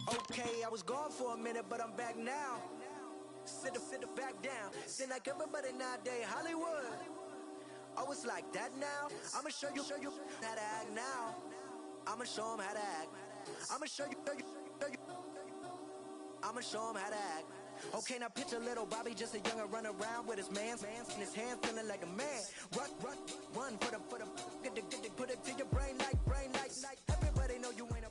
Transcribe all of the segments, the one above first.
Okay, I was gone for a minute, but I'm back now. Sit back down. Seem like everybody nowadays, Hollywood. Oh, it's like that now? I'ma show you how to act now. I'ma show them how to act. I'ma show you. I'ma show them how to act. Okay, now picture little Bobby, just a younger run around with his man's in his hand, feeling like a man. Run for the put it to your brain like everybody know you ain't a.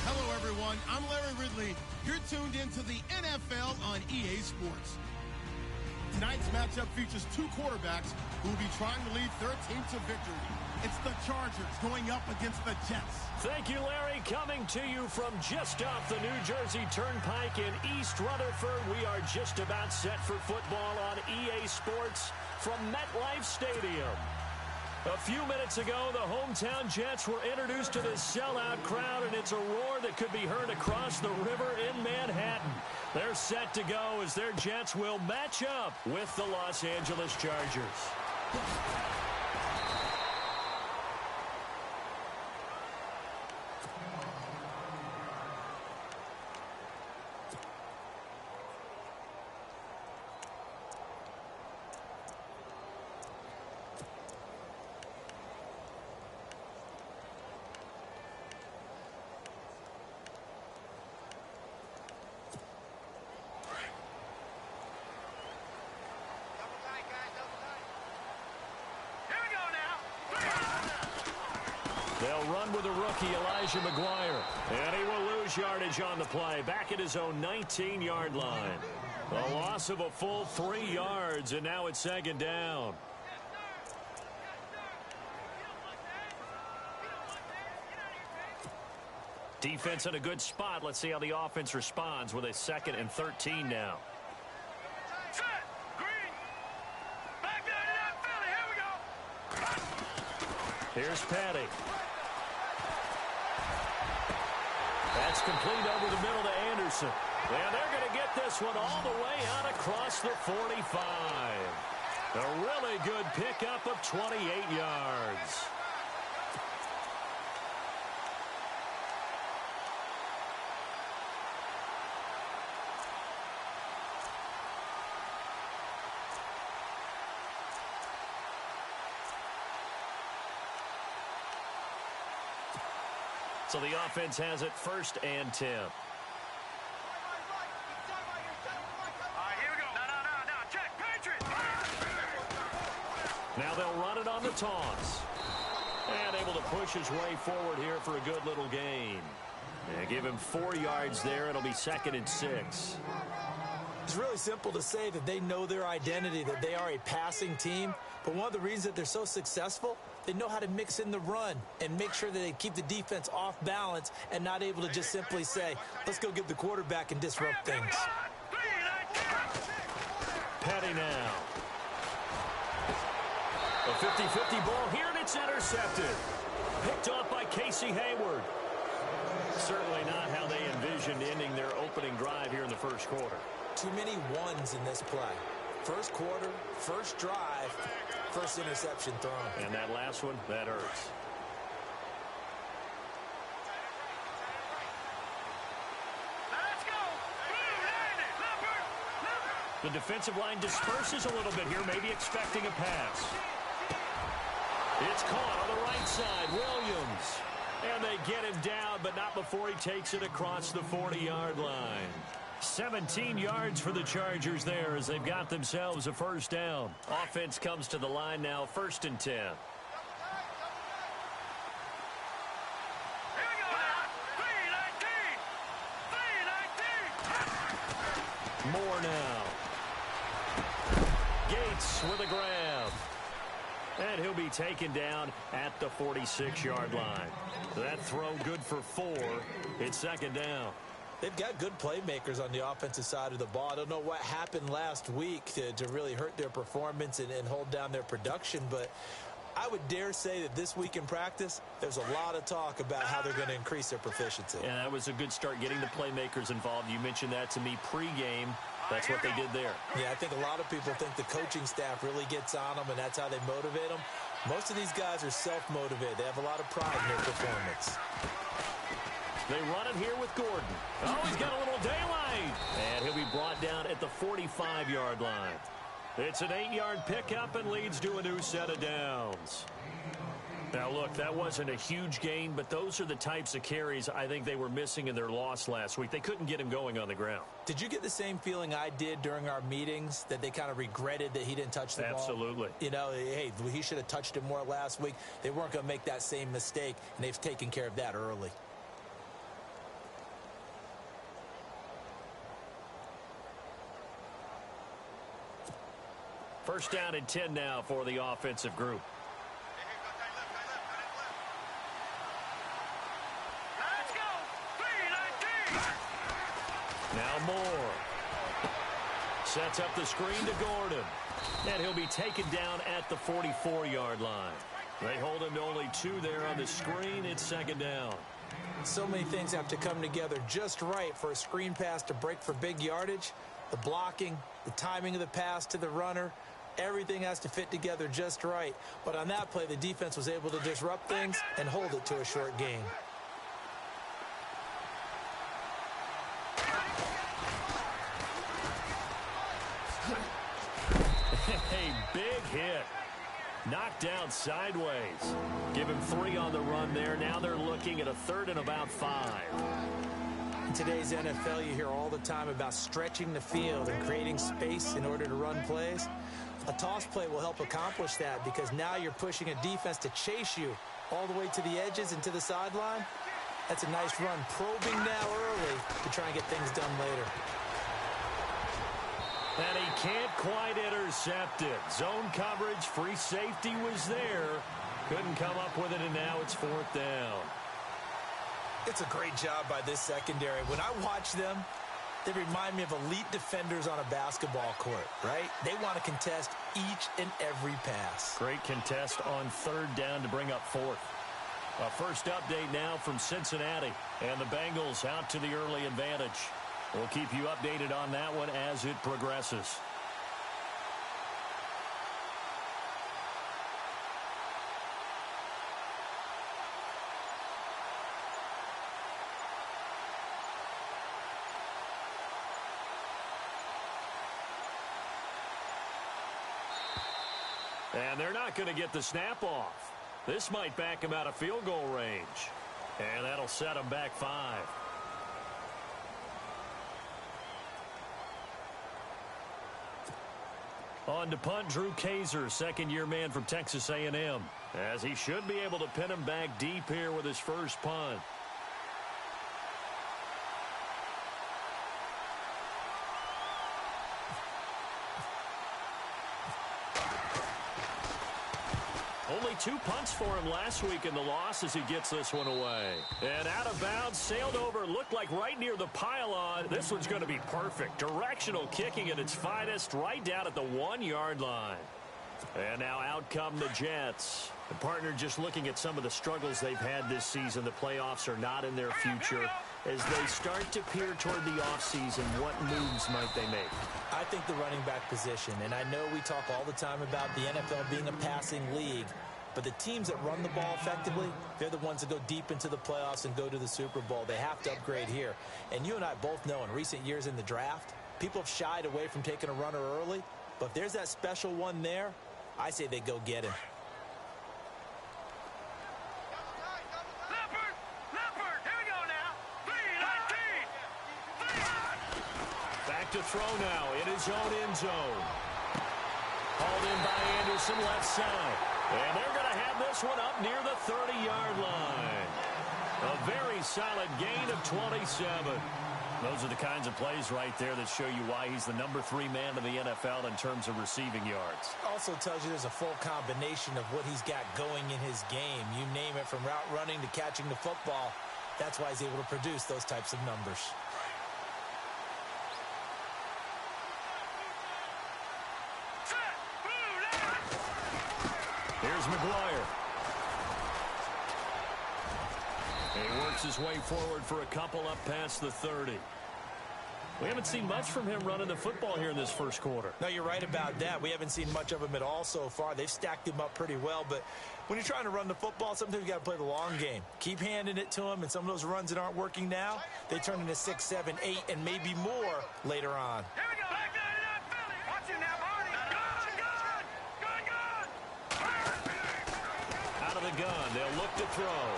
Hello, everyone. I'm Larry Ridley. You're tuned into the NFL on EA Sports. Tonight's matchup features two quarterbacks who will be trying to lead their team to victory. It's the Chargers going up against the Jets. Thank you, Larry. Coming to you from just off the New Jersey Turnpike in East Rutherford, we are just about set for football on EA Sports from MetLife Stadium. A few minutes ago, the hometown Jets were introduced to this sellout crowd, and it's a roar that could be heard across the river in Manhattan. They're set to go as their Jets will match up with the Los Angeles Chargers. They'll run with the rookie, Elijah McGuire. And he will lose yardage on the play. Back at his own 19-yard line. A loss of a full 3 yards, and now it's second down. Defense in a good spot. Let's see how the offense responds with a 2nd and 13 now. Here's Petty. That's complete over the middle to Anderson. And they're going to get this one all the way out across the 45. A really good pickup of 28 yards. So the offense has it 1st and 10. Here we go. No. Check. Patriots. Now they'll run it on the toss. And able to push his way forward here for a good little gain. Yeah, give him 4 yards there. It'll be 2nd and 6. It's really simple to say that they know their identity, that they are a passing team. But one of the reasons that they're so successful, they know how to mix in the run and make sure that they keep the defense off balance and not able to just simply say, let's go get the quarterback and disrupt things. Petty now. A 50-50 ball here, and it's intercepted. Picked off by Casey Hayward. Certainly not how they envisioned ending their opening drive here in the first quarter. Too many ones in this play. First quarter, first drive, first interception thrown. And that last one, that hurts. Let's go. The defensive line disperses a little bit here, maybe expecting a pass. It's caught on the right side, Williams. And they get him down, but not before he takes it across the 40-yard line. 17 yards for the Chargers there as they've got themselves a first down. Offense comes to the line now, 1st and 10. More now. Gates with a grab. And he'll be taken down at the 46-yard line. That throw good for 4. It's 2nd down. They've got good playmakers on the offensive side of the ball. I don't know what happened last week to really hurt their performance and hold down their production, but I would dare say that this week in practice, there's a lot of talk about how they're going to increase their proficiency. Yeah, that was a good start getting the playmakers involved. You mentioned that to me pregame. That's what they did there. Yeah, I think a lot of people think the coaching staff really gets on them, and that's how they motivate them. Most of these guys are self-motivated. They have a lot of pride in their performance. They run it here with Gordon. Oh, he's got a little daylight. And he'll be brought down at the 45-yard line. It's an 8-yard pickup and leads to a new set of downs. Now, look, that wasn't a huge gain, but those are the types of carries I think they were missing in their loss last week. They couldn't get him going on the ground. Did you get the same feeling I did during our meetings, that they kind of regretted that he didn't touch the ball? Absolutely. You know, hey, he should have touched it more last week. They weren't going to make that same mistake, and they've taken care of that early. First down and 10 now for the offensive group. Let's go. 3-19. Now Moore. Sets up the screen to Gordon. And he'll be taken down at the 44-yard line. They hold him to only 2 there on the screen. It's second down. So many things have to come together just right for a screen pass to break for big yardage. The blocking, the timing of the pass to the runner, everything has to fit together just right. But on that play, the defense was able to disrupt things and hold it to a short gain. A big hit. Knocked down sideways. Give him 3 on the run there. Now they're looking at a 3rd and about 5. In today's NFL, you hear all the time about stretching the field and creating space in order to run plays. A toss play will help accomplish that, because now you're pushing a defense to chase you all the way to the edges and to the sideline. That's a nice run, probing now early to try and get things done later. And he can't quite intercept it. Zone coverage, free safety was there. Couldn't come up with it, and now it's 4th down. It's a great job by this secondary. When I watch them, they remind me of elite defenders on a basketball court, right? They want to contest each and every pass. Great contest on 3rd down to bring up 4th. A first update now from Cincinnati. And the Bengals out to the early advantage. We'll keep you updated on that one as it progresses. And they're not going to get the snap off. This might back him out of field goal range. And that'll set him back 5. On to punt, Drew Kaiser, second-year man from Texas A&M, as he should be able to pin him back deep here with his first punt. Only 2 punts for him last week in the loss as he gets this one away. And out of bounds, sailed over, looked like right near the pylon. This one's going to be perfect. Directional kicking at its finest, right down at the 1-yard line. And now out come the Jets. The partner just looking at some of the struggles they've had this season. The playoffs are not in their future. As they start to peer toward the offseason, what moves might they make? I think the running back position, and I know we talk all the time about the NFL being a passing league, but the teams that run the ball effectively, they're the ones that go deep into the playoffs and go to the Super Bowl. They have to upgrade here. And you and I both know in recent years in the draft, people have shied away from taking a runner early, but if there's that special one there, I say they go get him. To throw now in his own end zone. Hauled in by Anderson, left side. And they're going to have this one up near the 30-yard line. A very solid gain of 27. Those are the kinds of plays right there that show you why he's the number 3 man in the NFL in terms of receiving yards. Also tells you there's a full combination of what he's got going in his game. You name it, from route running to catching the football. That's why he's able to produce those types of numbers. Here's McGuire. He works his way forward for a couple up past the 30. We haven't seen much from him running the football here in this first quarter. No, you're right about that. We haven't seen much of him at all so far. They've stacked him up pretty well, but when you're trying to run the football, sometimes you got to play the long game. Keep handing it to him, and some of those runs that aren't working now, they turn into 6, 7, 8, and maybe more later on. Here we go. Back there, Philly. Watch it now, Marty. Gun. Out of the gun, they'll look to throw.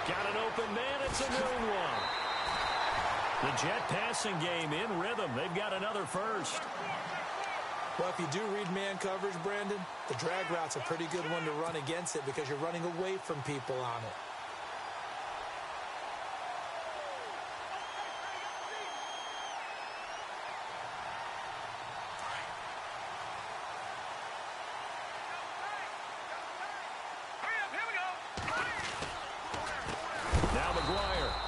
Got an open man. It's a noon one. The Jet passing game in rhythm. They've got another first. Well, if you do read man coverage, Brandon, the drag route's a pretty good one to run against it because you're running away from people on it.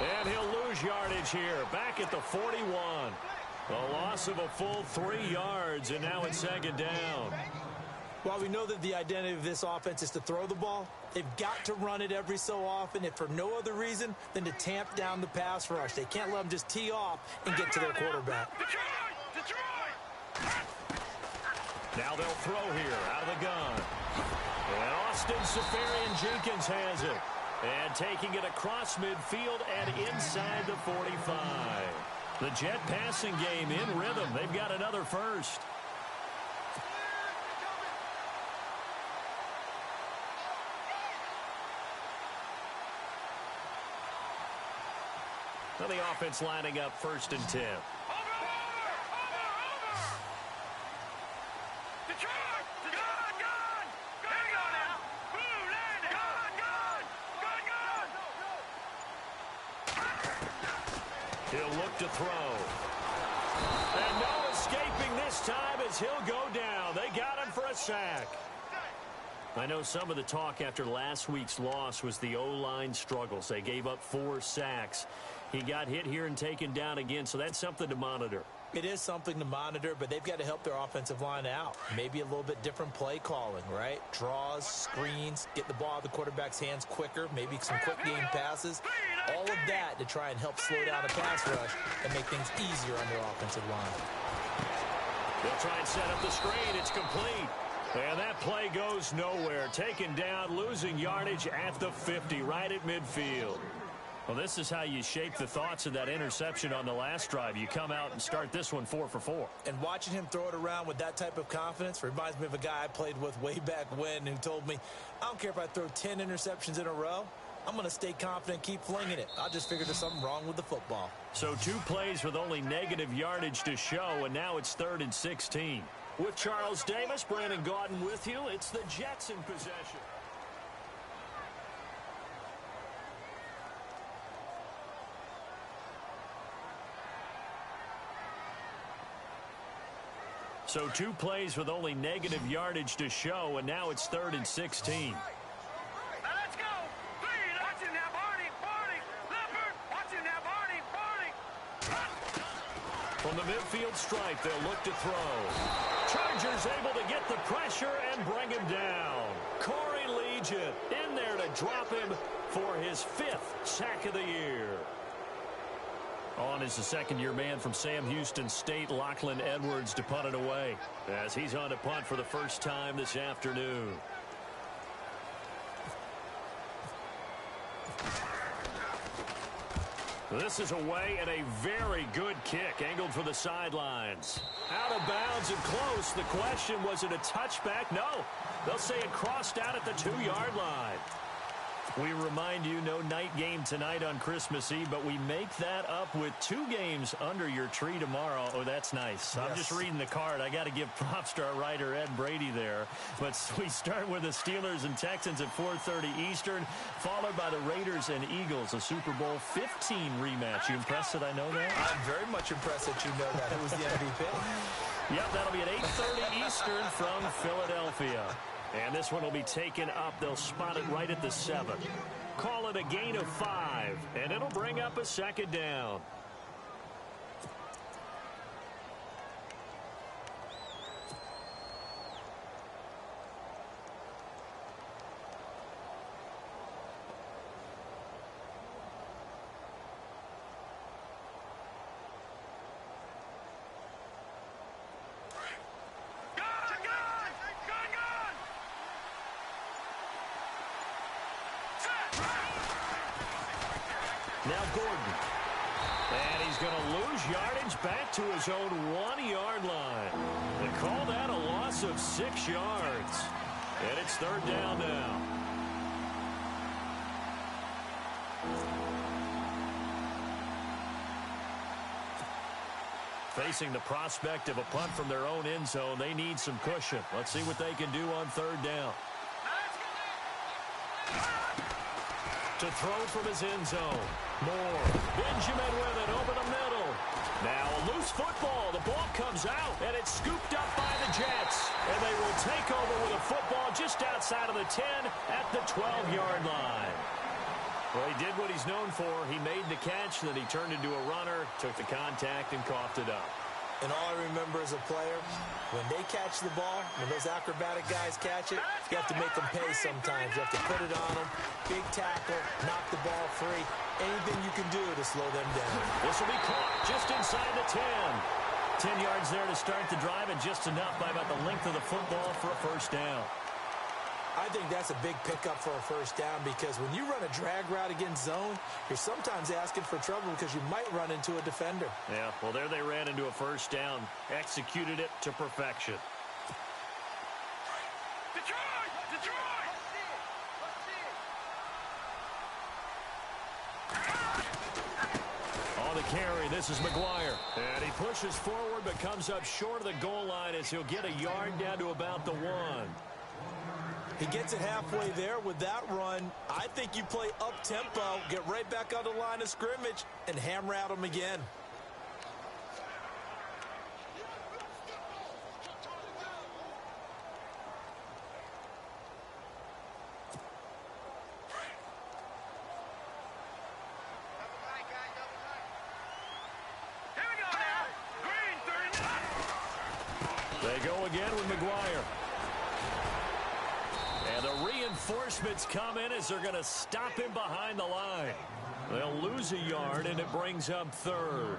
And he'll lose yardage here, back at the 41. A loss of a full 3 yards, and now it's second down. While we know that the identity of this offense is to throw the ball, they've got to run it every so often, if for no other reason than to tamp down the pass rush. They can't let them just tee off and get to their quarterback. Now they'll throw here, out of the gun. And Austin Safarian-Jenkins has it. And taking it across midfield and inside the 45. The Jet passing game in rhythm. They've got another first. Well, the offense lining up 1st and 10. He'll look to throw. And no escaping this time as he'll go down. They got him for a sack. I know some of the talk after last week's loss was the O-line struggles. They gave up 4 sacks. He got hit here and taken down again, so that's something to monitor. It is something to monitor, but they've got to help their offensive line out. Maybe a little bit different play calling, right? Draws, screens, get the ball out of the quarterback's hands quicker, maybe some quick game passes. All of that to try and help slow down the pass rush and make things easier on their offensive line. They'll try and set up the screen. It's complete. And that play goes nowhere. Taken down, losing yardage at the 50, right at midfield. Well, this is how you shape the thoughts of that interception on the last drive. You come out and start this one 4 for 4. And watching him throw it around with that type of confidence reminds me of a guy I played with way back when who told me, I don't care if I throw 10 interceptions in a row. I'm going to stay confident, keep flinging it. I'll just figure there's something wrong with the football. So 2 plays with only negative yardage to show, and now it's 3rd and 16. With Charles Davis, Brandon Gaudin with you. It's the Jets in possession. So 2 plays with only negative yardage to show, and now it's 3rd and 16. Now let's go. Watch it now, Barney. Leopard. Watch it now, Barney. From the midfield stripe, they'll look to throw. Chargers able to get the pressure and bring him down. Corey Legion in there to drop him for his 5th sack of the year. On is the second-year man from Sam Houston State, Lachlan Edwards, to punt it away, as he's on to punt for the first time this afternoon. This is away and a very good kick, angled for the sidelines. Out of bounds and close. The question, was it a touchback? No. They'll say it crossed out at the 2-yard line. We remind you, no night game tonight on Christmas Eve, but we make that up with 2 games under your tree tomorrow. Oh, that's nice. Yes. I'm just reading the card. I got to give props to our writer, Ed Brady, there. But we start with the Steelers and Texans at 4:30 Eastern, followed by the Raiders and Eagles, a Super Bowl 15 rematch. You impressed that I know that? I'm very much impressed that you know that. It was the MVP. Yep, that'll be at 8:30 Eastern from Philadelphia. And this one will be taken up. They'll spot it right at the 7. Call it a gain of 5, and it'll bring up a 2nd down. Now Gordon. And he's going to lose yardage back to his own 1-yard line. They call that a loss of 6 yards. And it's third down now. Facing the prospect of a punt from their own end zone, they need some cushion. Let's see what they can do on third down. To throw from his end zone. Moore. Benjamin with it over the middle. Now a loose football. The ball comes out, and it's scooped up by the Jets. And they will take over with a football just outside of the 10 at the 12-yard line. Well, he did what he's known for. He made the catch, then he turned into a runner, took the contact, and coughed it up. And all I remember as a player, when they catch the ball, when those acrobatic guys catch it, you have to make them pay sometimes. You have to put it on them, big tackle, knock the ball free, anything you can do to slow them down. This will be caught just inside the 10. 10 yards there to start the drive, and just enough by about the length of the football for a first down. I think that's a big pickup for a first down because when you run a drag route against zone, you're sometimes asking for trouble because you might run into a defender. Yeah, well, there they ran into a first down. Executed it to perfection. Detroit! Detroit! On the carry, this is McGuire. And he pushes forward but comes up short of the goal line as he'll get a yard down to about the 1. He gets it halfway there with that run. I think you play up-tempo, get right back on the line of scrimmage, and hammer at him again. Here we go now. Green 39. They go again with McGuire. And the reinforcements come in as they're going to stop him behind the line. They'll lose a yard, and it brings up third.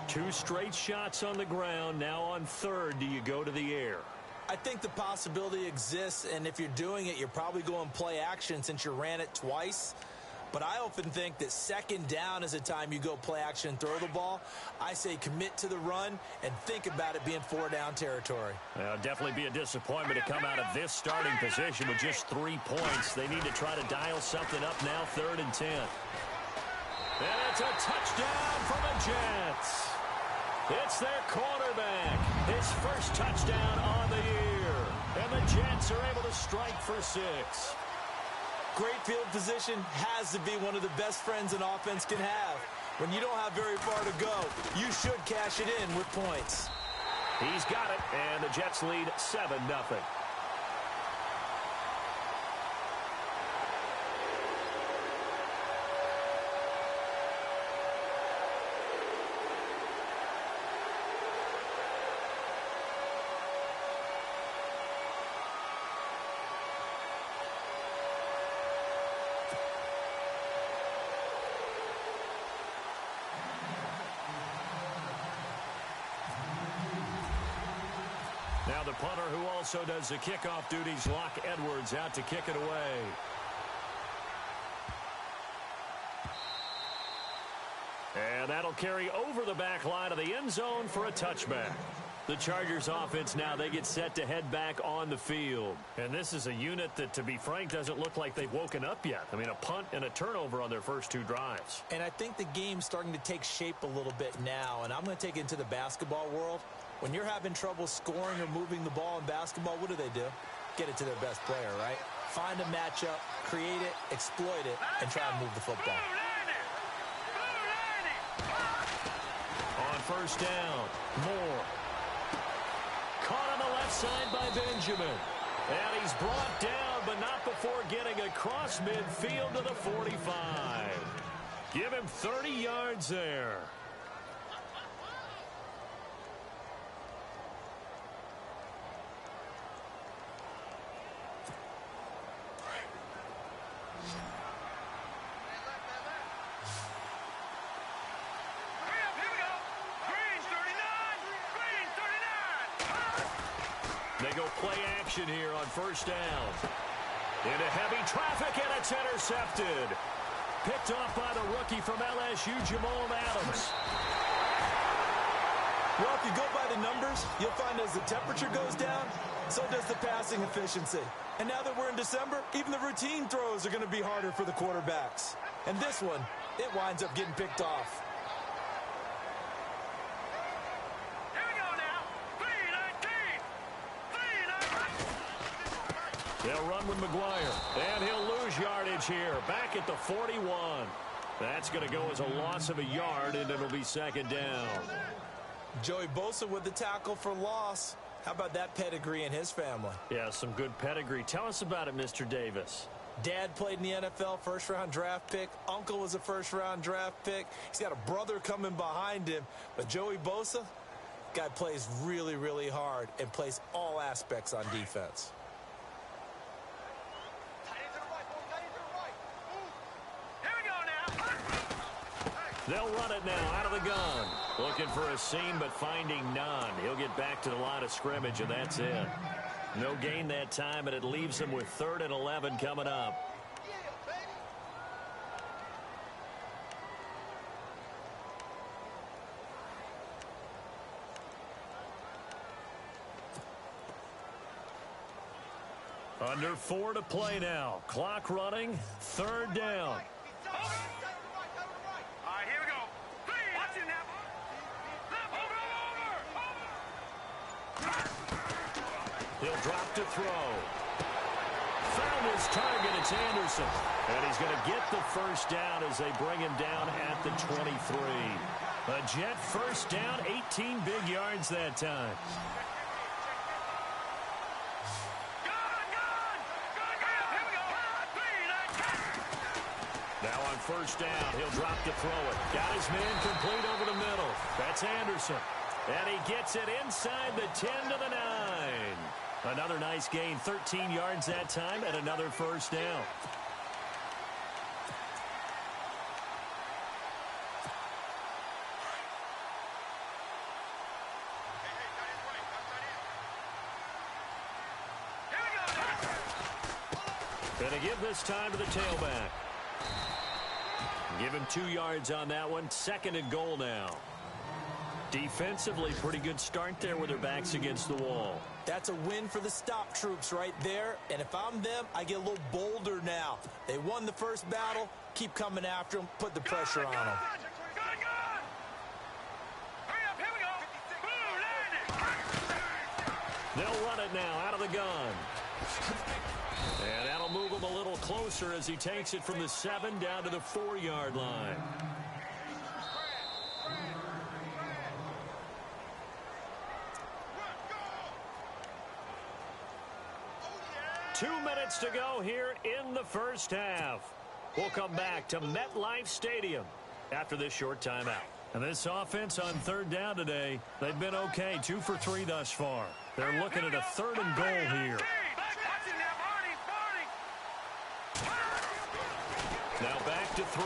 2 straight shots on the ground. Now on third, do you go to the air? I think the possibility exists, and if you're doing it, you're probably going play action since you ran it twice. But I often think that second down is a time you go play action and throw the ball. I say commit to the run and think about it being 4-down territory. Definitely be a disappointment to come out of this starting position with just 3 points. They need to try to dial something up now, 3rd and 10. And it's a touchdown for the Jets. It's their quarterback. His first touchdown on the year. And the Jets are able to strike for 6. Great field position has to be one of the best friends an offense can have. When you don't have very far to go, you should cash it in with points. He's got it, and the Jets lead 7-0. Now the punter who also does the kickoff duties, Locke Edwards, out to kick it away. And that'll carry over the back line of the end zone for a touchback. The Chargers offense now, they get set to head back on the field. And this is a unit that, to be frank, doesn't look like they've woken up yet. I mean, a punt and a turnover on their first 2 drives. And I think the game's starting to take shape a little bit now. And I'm going to take it into the basketball world. When you're having trouble scoring or moving the ball in basketball, what do? Get it to their best player, right? Find a matchup, create it, exploit it, and try and move the football. On first down, Moore. Caught on the left side by Benjamin. And he's brought down, but not before getting across midfield to the 45. Give him 30 yards there. They go play action here on first down. Into heavy traffic, and it's intercepted. picked off by the rookie from LSU, Jamal Adams. Well, if you go by the numbers, you'll find as the temperature goes down, so does the passing efficiency. And now that we're in December, even the routine throws are going to be harder for the quarterbacks. And this one, it winds up getting picked off. Here we go now. 3-19. They'll run with McGuire, and he'll lose yardage here. Back at the 41. That's going to go as a loss of a yard, and it'll be second down. Joey Bosa with the tackle for loss. How about that pedigree in his family? Yeah, some good pedigree. Tell us about it, Mr. Davis. Dad played in the NFL, first-round draft pick. Uncle was a first-round draft pick. He's got a brother coming behind him. But Joey Bosa, guy plays really, really hard and plays all aspects on defense. They'll run it now out of the gun. Looking for a seam, but finding none. He'll get back to the line of scrimmage, and that's it. No gain that time, and it leaves him with 3rd and 11 coming up. Under 4 to play now. Clock running. 3rd down. He'll drop to throw. Found his target. It's Anderson. And he's going to get the first down as they bring him down at the 23. A Jet first down, 18 big yards that time. Now on first down, he'll drop to throw it. Got his man complete over the middle. That's Anderson. And he gets it inside the 10 to the 9. Another nice gain, 13 yards that time, and another first down. Gonna give this time to the tailback. Give him 2 yards on that one. 2nd and goal now. Defensively, pretty good start there with their backs against the wall. That's a win for the stop troops right there. And if I'm them, I get a little bolder now. They won the first battle. Keep coming after them. Put the pressure on them. They'll run it now out of the gun. And that'll move him a little closer as he takes it from the 7 down to the 4-yard line. Two minutes to go here in the first half. We'll come back to MetLife Stadium after this short timeout. And this offense on 3rd down today, they've been okay, 2 for 3 thus far. They're looking at a 3rd and goal here. Now back to throw.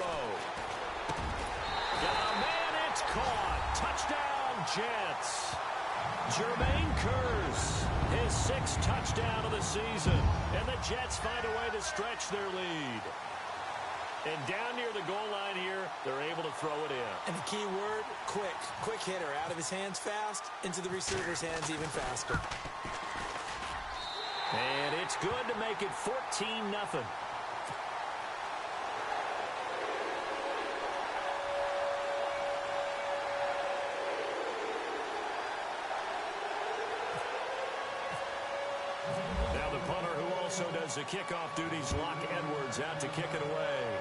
Got a man, it's caught. Touchdown, Jets. Jermaine Kearse, his 6th touchdown of the season. And the Jets find a way to stretch their lead. And down near the goal line here, they're able to throw it in. And the key word, quick. Quick hitter. Out of his hands fast, into the receiver's hands even faster. And it's good to make it 14-0. Now the punter, who also does the kickoff duties, Locke Edwards, out to kick it away.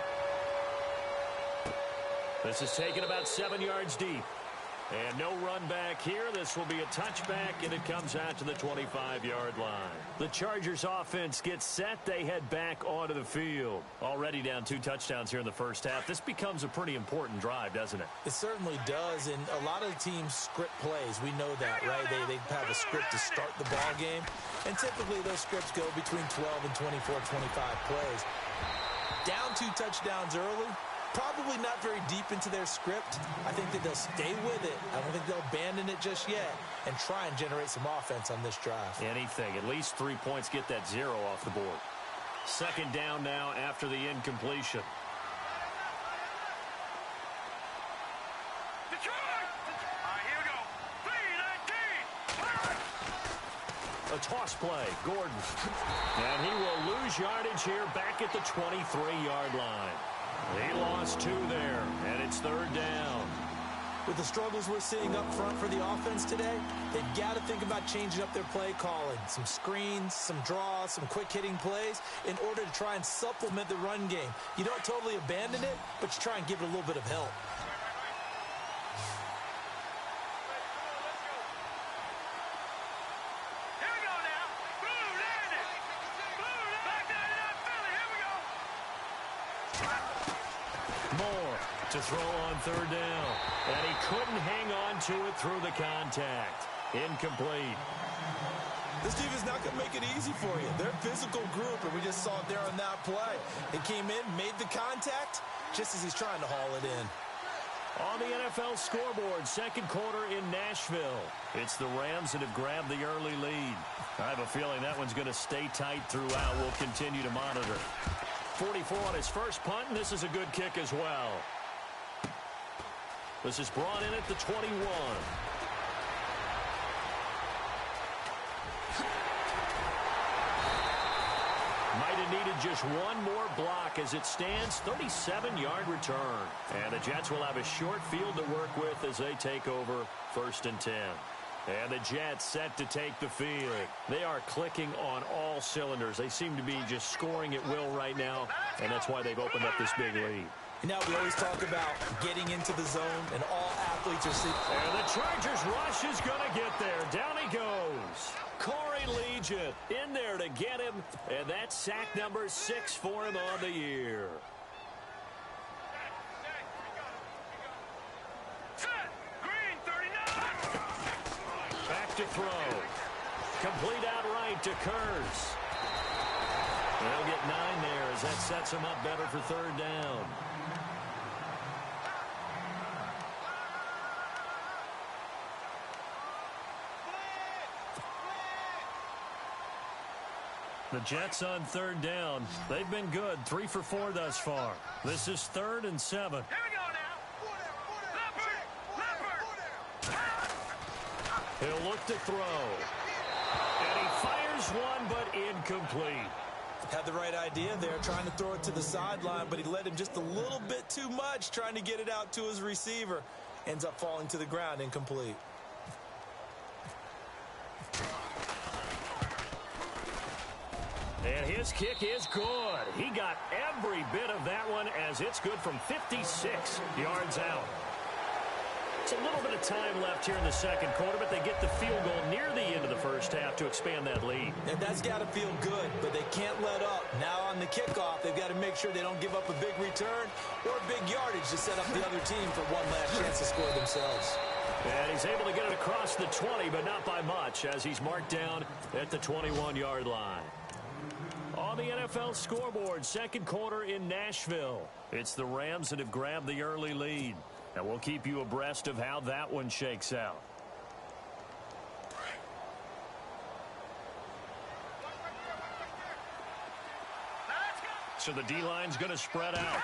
This is taken about 7 yards deep. And no run back here. This will be a touchback, and it comes out to the 25-yard line. The Chargers offense gets set. They head back onto the field. Already down 2 touchdowns here in the first half. This becomes a pretty important drive, doesn't it? It certainly does, and a lot of the teams script plays. We know that, right? They have a script to start the ball game, and typically those scripts go between 12 and 24, 25 plays. Down 2 touchdowns early. Probably not very deep into their script. I think that they'll stay with it. I don't think they'll abandon it just yet and try and generate some offense on this drive. Anything. At least 3 points, get that 0 off the board. 2nd down now after the incompletion. A toss play. Gordon. And he will lose yardage here back at the 23-yard line. He lost 2 there, and it's 3rd down. With the struggles we're seeing up front for the offense today, they've got to think about changing up their play calling. Some screens, some draws, some quick-hitting plays in order to try and supplement the run game. You don't totally abandon it, but you try and give it a little bit of help. Here we go now. Blue, there it is. Blue, back down in Philly. Here we go. Moore to throw on 3rd down. And he couldn't hang on to it through the contact. Incomplete. This defense is not going to make it easy for you. They're a physical group, and we just saw it there on that play. They came in, made the contact, just as he's trying to haul it in. On the NFL scoreboard, 2nd quarter in Nashville. It's the Rams that have grabbed the early lead. I have a feeling that one's going to stay tight throughout. We'll continue to monitor. 44 on his first punt, and this is a good kick as well. This is brought in at the 21. Might have needed just one more block as it stands. 37-yard return. And the Jets will have a short field to work with as they take over 1st and 10. And the Jets set to take the field. They are clicking on all cylinders. They seem to be just scoring at will right now, and that's why they've opened up this big lead. You know, we always talk about getting into the zone, and all athletes are seeing. And the Chargers rush is going to get there. Down he goes. Corey Legion in there to get him, and that's sack number 6 for him on the year. Set. Green, 39. Back to throw. Complete outright to Kurz. They'll get 9 there as that sets him up better for 3rd down. The Jets on 3rd down. They've been good. 3 for 4 thus far. This is 3rd and 7. Here we go now. Leopard. He'll look to throw. And he fires one, but incomplete. Had the right idea there, trying to throw it to the sideline, but he led him just a little bit too much, trying to get it out to his receiver. Ends up falling to the ground, incomplete. And his kick is good. He got every bit of that one as it's good from 56 yards out. It's a little bit of time left here in the 2nd quarter, but they get the field goal near the end of the 1st half to expand that lead. And that's got to feel good, but they can't let up. Now on the kickoff, they've got to make sure they don't give up a big return or big yardage to set up the other team for one last chance to score themselves. And he's able to get it across the 20, but not by much, as he's marked down at the 21-yard line. On the NFL scoreboard, 2nd quarter in Nashville. It's the Rams that have grabbed the early lead. And we'll keep you abreast of how that one shakes out. So the D-line's going to spread out.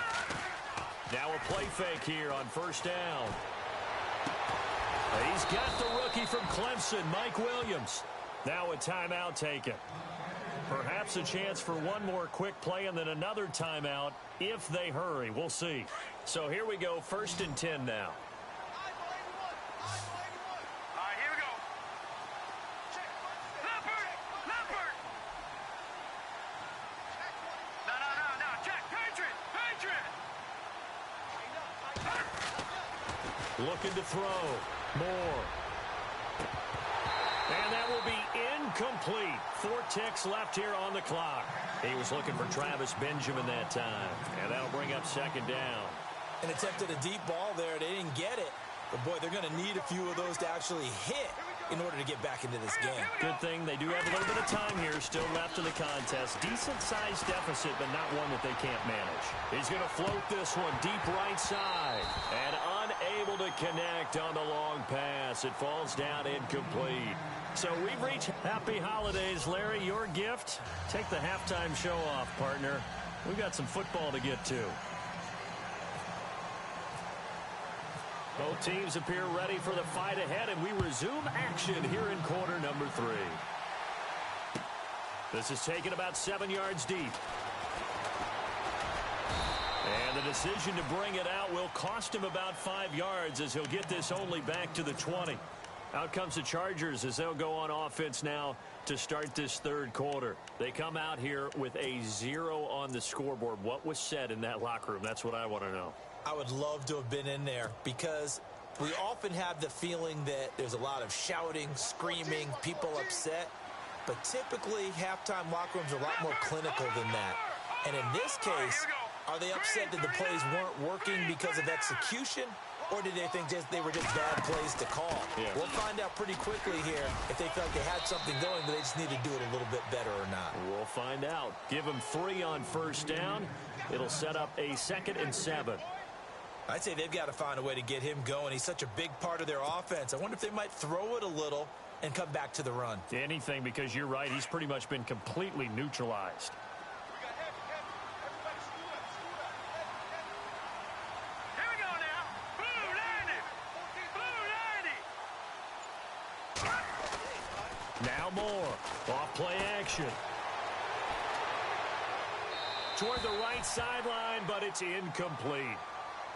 Now a play fake here on 1st down. He's got the rookie from Clemson, Mike Williams. Now a timeout taken. Perhaps a chance for one more quick play and then another timeout if they hurry. We'll see. So here we go, 1st and 10 now. All right, here we go. Leopard. No. Check. Patriot. Looking to throw. Moore. And that will be incomplete. 4 ticks left here on the clock. He was looking for Travis Benjamin that time. And that'll bring up 2nd down. And attempted a deep ball there. They didn't get it. But, boy, they're going to need a few of those to actually hit in order to get back into this game. Good thing they do have a little bit of time here still left in the contest. Decent-sized deficit, but not one that they can't manage. He's going to float this one deep right side. And unable to connect on the long pass. It falls down incomplete. So we've reached Happy Holidays. Larry, your gift? Take the halftime show off, partner. We've got some football to get to. Both teams appear ready for the fight ahead, and we resume action here in quarter number 3. This is taken about 7 yards deep. And the decision to bring it out will cost him about 5 yards as he'll get this only back to the 20. Out comes the Chargers as they'll go on offense now to start this third quarter. They come out here with a 0 on the scoreboard. What was said in that locker room? That's what I want to know. I would love to have been in there because we often have the feeling that there's a lot of shouting, screaming, people upset. But typically, halftime locker rooms are a lot more clinical than that. And in this case, are they upset that the plays weren't working because of execution? Or did they think they were just bad plays to call? Yeah. We'll find out pretty quickly here if they felt like they had something going, but they just need to do it a little bit better or not. We'll find out. Give them 3 on first down. It'll set up a 2nd and 7. I'd say they've got to find a way to get him going. He's such a big part of their offense. I wonder if they might throw it a little and come back to the run. Anything, because you're right. He's pretty much been completely neutralized. Here we go now. Blue 90. Now more. Off play action. Toward the right sideline, but it's incomplete.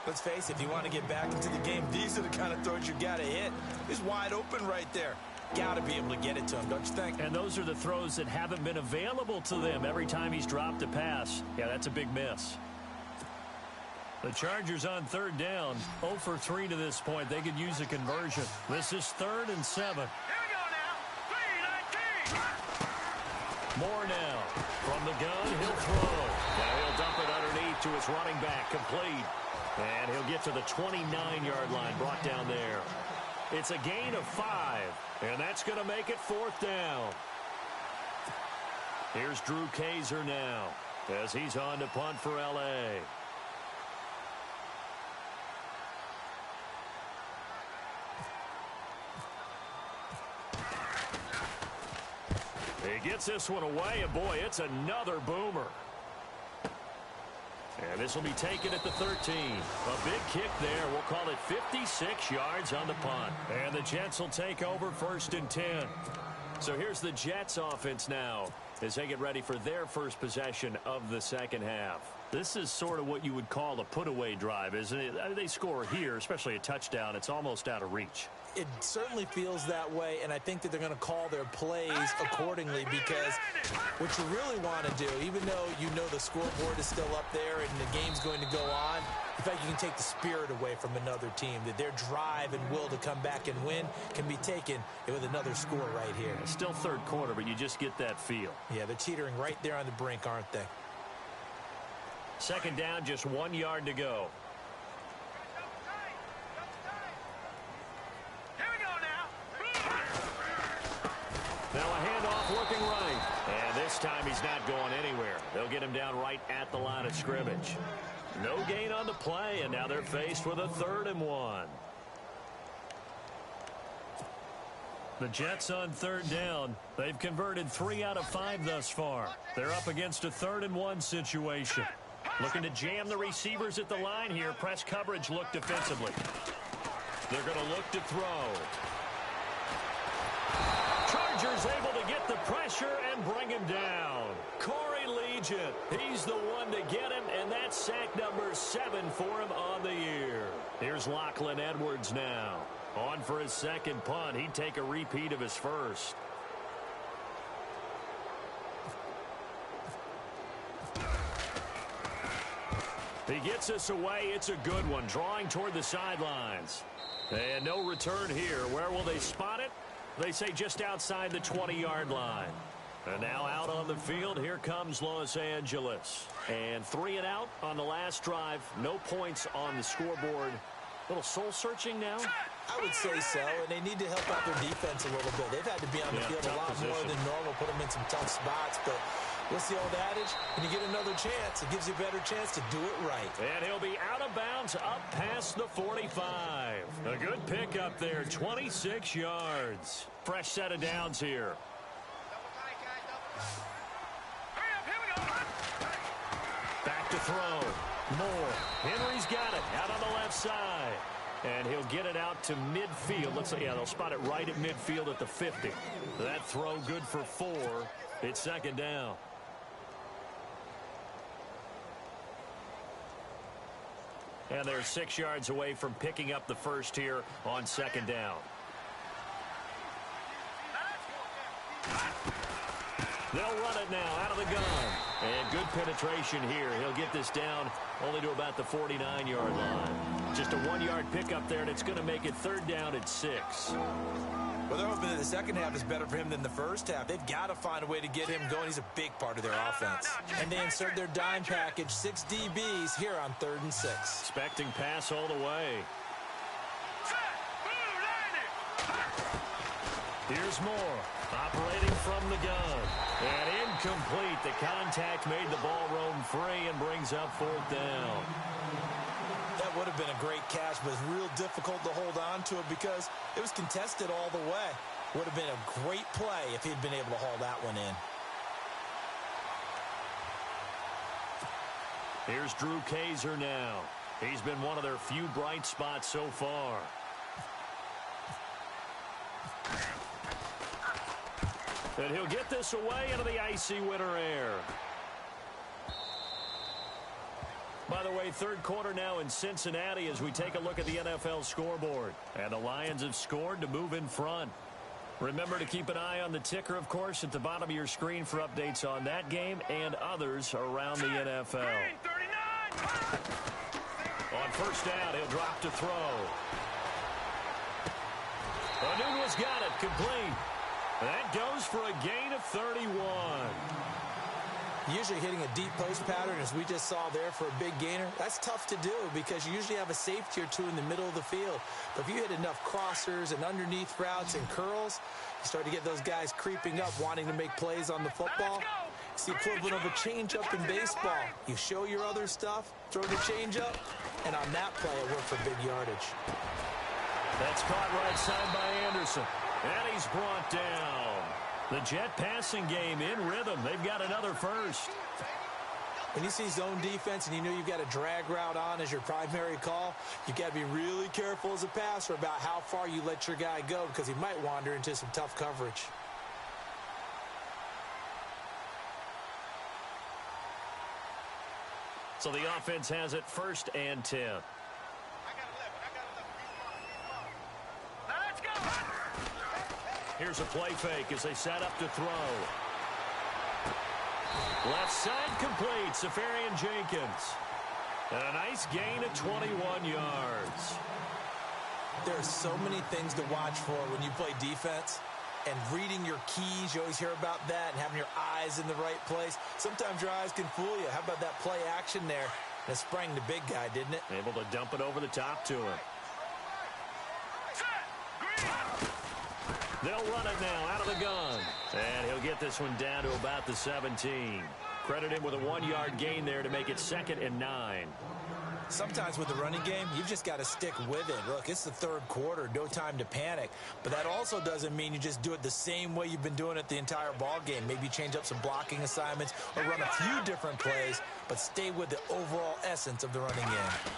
Let's face it, if you want to get back into the game, these are the kind of throws you got to hit. He's wide open right there. Got to be able to get it to him, don't you think? And those are the throws that haven't been available to them every time he's dropped a pass. Yeah, that's a big miss. The Chargers on third down, 0 for 3 to this point. They could use a conversion. This is 3rd and 7. Here we go now. 3-19. More now. From the gun, he'll throw. Now he'll dump it underneath to his running back, complete. And he'll get to the 29-yard line, brought down there. It's a gain of 5, and that's going to make it 4th down. Here's Drew Kaiser now as he's on to punt for L.A. He gets this one away, and boy, it's another boomer. And this will be taken at the 13. A big kick there. We'll call it 56 yards on the punt. And the Jets will take over 1st and 10. So here's the Jets offense now as they get ready for their first possession of the second half. This is sort of what you would call a put-away drive, isn't it? They score here, especially a touchdown. It's almost out of reach. It certainly feels that way, and I think that they're going to call their plays accordingly because what you really want to do, even though you know the scoreboard is still up there and the game's going to go on, in fact, you can take the spirit away from another team, that their drive and will to come back and win can be taken with another score right here. It's still third quarter, but you just get that feel. Yeah, they're teetering right there on the brink, aren't they? 2nd down, just 1 yard to go. Now a handoff looking right. And this time he's not going anywhere. They'll get him down right at the line of scrimmage. No gain on the play, and now they're faced with a 3rd and 1. The Jets on 3rd down. They've converted 3 out of 5 thus far. They're up against a 3rd and 1 situation. Looking to jam the receivers at the line here. Press coverage look defensively. They're going to look to throw. Chargers able to get the pressure and bring him down. Corey Legion, he's the one to get him, and that's sack number 7 for him on the year. Here's Lachlan Edwards now. On for his second punt. He'd take a repeat of his first. He gets us away. It's a good one. Drawing toward the sidelines. And no return here. Where will they spot it? They say just outside the 20-yard line. And now out on the field, here comes Los Angeles. And 3 and out on the last drive. No points on the scoreboard. A little soul-searching now? I would say so, and they need to help out their defense a little bit. They've had to be on the field a lot more than normal, put them in some tough spots. But what's the old adage? When you get another chance, it gives you a better chance to do it right. And he'll be out of bounds up past the 45. A good pick up there, 26 yards. Fresh set of downs here. Back to throw. Moore. Henry's got it out on the left side. And he'll get it out to midfield. Looks like, yeah, they'll spot it right at midfield at the 50. That throw good for 4. It's second down. And they're 6 yards away from picking up the first here on second down. They'll run it now out of the gun. And good penetration here. He'll get this down only to about the 49-yard line. Just a 1-yard pickup there, and it's going to make it third down at 6. Well, they're hoping that the second half is better for him than the first half. They've got to find a way to get him going. He's a big part of their offense. And they insert their dime package, 6 DBs here on 3rd and 6. Expecting pass all the way. Here's Moore, operating from the gun. And incomplete. The contact made the ball roam free and brings up 4th down. That would have been a great catch, but it's real difficult to hold on to it because it was contested all the way. Would have been a great play if he'd been able to haul that one in. Here's Drew Kaiser now. He's been one of their few bright spots so far. And he'll get this away into the icy winter air. By the way, third quarter now in Cincinnati as we take a look at the NFL scoreboard. And the Lions have scored to move in front. Remember to keep an eye on the ticker, of course, at the bottom of your screen for updates on that game and others around the NFL. On first down, he'll drop to throw. Onunwa's got it, complete. That goes for a gain of 31. Usually hitting a deep post pattern, as we just saw there for a big gainer, that's tough to do because you usually have a safety or two in the middle of the field. But if you hit enough crossers and underneath routes and curls, you start to get those guys creeping up, wanting to make plays on the football. It's the equivalent of a changeup in baseball. You show your other stuff, throw the changeup, and on that play, it worked for big yardage. That's caught right side by Anderson. And he's brought down. The Jet passing game in rhythm. They've got another first. When you see zone defense and you know you've got a drag route on as your primary call, you've got to be really careful as a passer about how far you let your guy go because he might wander into some tough coverage. So the offense has it 1st and 10. Here's a play fake as they set up to throw. Left side complete. Safarian Jenkins. And a nice gain of 21 yards. There are so many things to watch for when you play defense. And reading your keys, you always hear about that, and having your eyes in the right place. Sometimes your eyes can fool you. How about that play action there? That sprang the big guy, didn't it? Able to dump it over the top to him. They'll run it now out of the gun. And he'll get this one down to about the 17. Credit him with a 1-yard gain there to make it 2nd and 9. Sometimes with the running game, you've just got to stick with it. Look, it's the third quarter, no time to panic. But that also doesn't mean you just do it the same way you've been doing it the entire ball game. Maybe change up some blocking assignments or run a few different plays, but stay with the overall essence of the running game.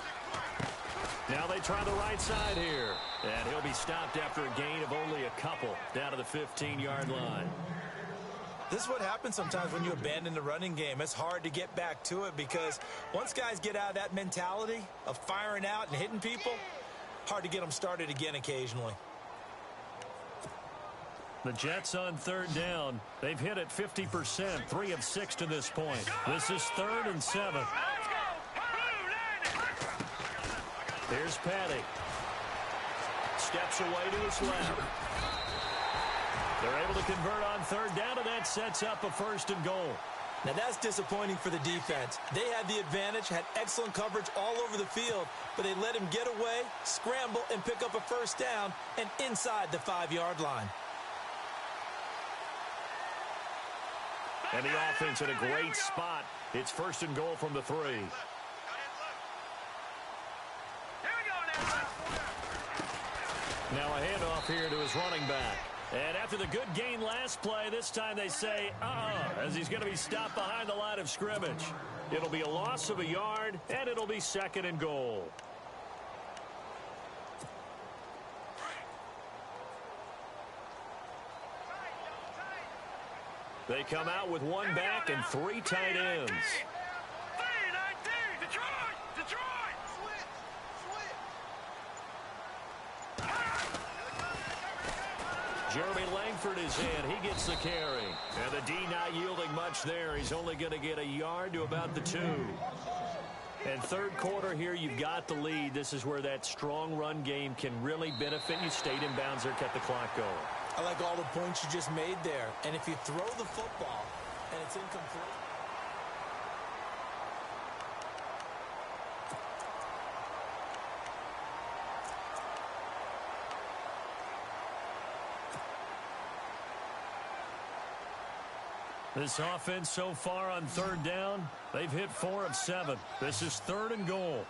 Now they try the right side here. And he'll be stopped after a gain of only a couple down to the 15-yard line. This is what happens sometimes when you abandon the running game. It's hard to get back to it because once guys get out of that mentality of firing out and hitting people, hard to get them started again occasionally. The Jets on 3rd down. They've hit it 50%, 3 of 6 to this point. This is 3rd and 7. Here's Patty. Steps away to his left. They're able to convert on 3rd down, and that sets up a 1st and goal. Now that's disappointing for the defense. They had the advantage, had excellent coverage all over the field, but they let him get away, scramble, and pick up a 1st down and inside the 5-yard line. And the offense in a great spot. It's 1st and goal from the 3. Now a handoff here to his running back. And after the good gain last play, this time they say, as he's going to be stopped behind the line of scrimmage. It'll be a loss of a yard, and it'll be 2nd and goal. They come out with one back and 3 tight ends. 3-19, Detroit! Detroit! Jeremy Langford is in. He gets the carry. And the D not yielding much there. He's only going to get a yard to about the 2. And third quarter here, you've got the lead. This is where that strong run game can really benefit you. Stayed in bounds there, kept the clock going. I like all the points you just made there. And if you throw the football and it's incomplete. This offense so far on third down, they've hit 4 of 7. This is 3rd and goal.